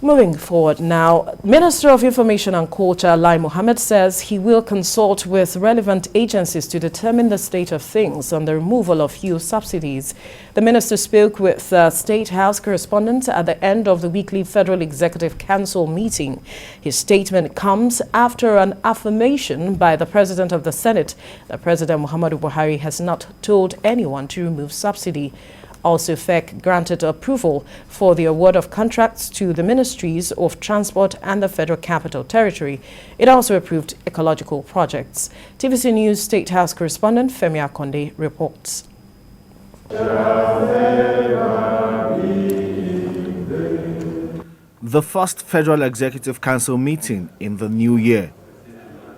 Moving forward now, Minister of Information and Culture, Mohammed, says he will consult with relevant agencies to determine the state of things on the removal of fuel subsidies. The minister spoke with State House correspondents at the end of the weekly Federal Executive Council meeting. His statement comes after an affirmation by the President of the Senate that President Muhammadu Buhari has not told anyone to remove subsidy. Also, FEC granted approval for the award of contracts to the Ministries of Transport and the Federal Capital Territory. It also approved ecological projects. TVC News State House correspondent Femi Akonde reports. The first Federal Executive Council meeting in the new year.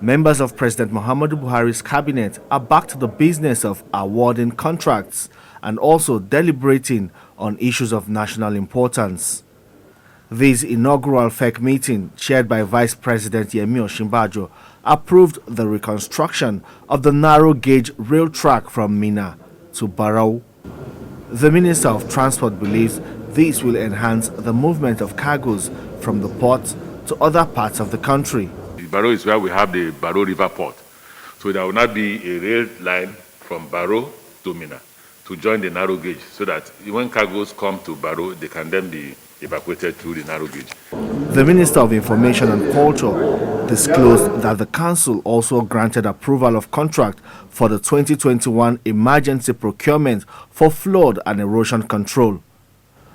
Members of President Muhammadu Buhari's cabinet are back to the business of awarding contracts and also deliberating on issues of national importance. This inaugural FEC meeting, chaired by Vice President OSINBAJO, approved the reconstruction of the narrow-gauge rail track from MINNA to BARAU. The Minister of Transport believes this will enhance the movement of cargoes from the port to other parts of the country. BARAU is where we have the BARAU River Port. So there will not be a rail line from BARAU to MINNA to join the narrow gauge, so that when cargoes come to BARAU, they can then be evacuated through the narrow gauge. The Minister of Information and Culture disclosed that the Council also granted approval of contract for the 2021 emergency procurement for flood and erosion control.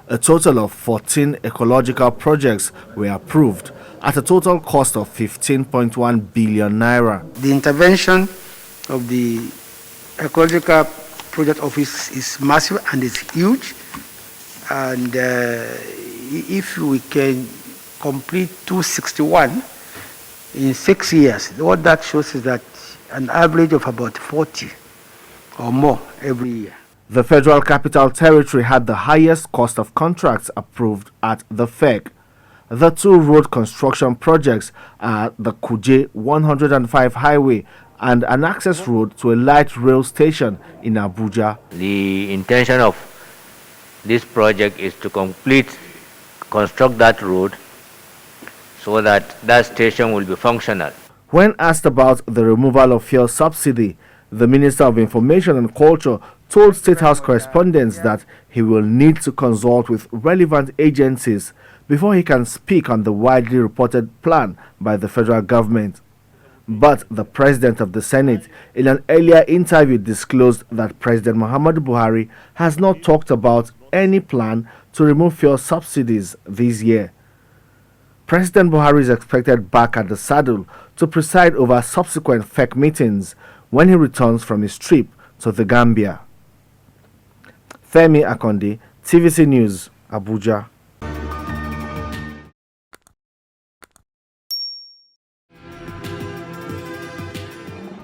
A total of 14 ecological projects were approved at a total cost of 15.1 billion naira. The intervention of the Ecological Project Office is massive and it's huge, and if we can complete 261 in 6 years, what that shows is that an average of about 40 or more every year. The Federal Capital Territory had the highest cost of contracts approved at the FEC. The two road construction projects are the CUAGE 105 highway and an access road to a light rail station in Abuja. The intention of this project is to construct that road so that that station will be functional. When asked about the removal of fuel subsidy, the Minister of Information and Culture told State House correspondents that he will need to consult with relevant agencies before he can speak on the widely reported plan by the federal government. But the President of the Senate, in an earlier interview, disclosed that President Muhammadu Buhari has not talked about any plan to remove fuel subsidies this year. President Buhari is expected back at the saddle to preside over subsequent FEC meetings when he returns from his trip to the Gambia. Femi Akonde, TVC News, Abuja.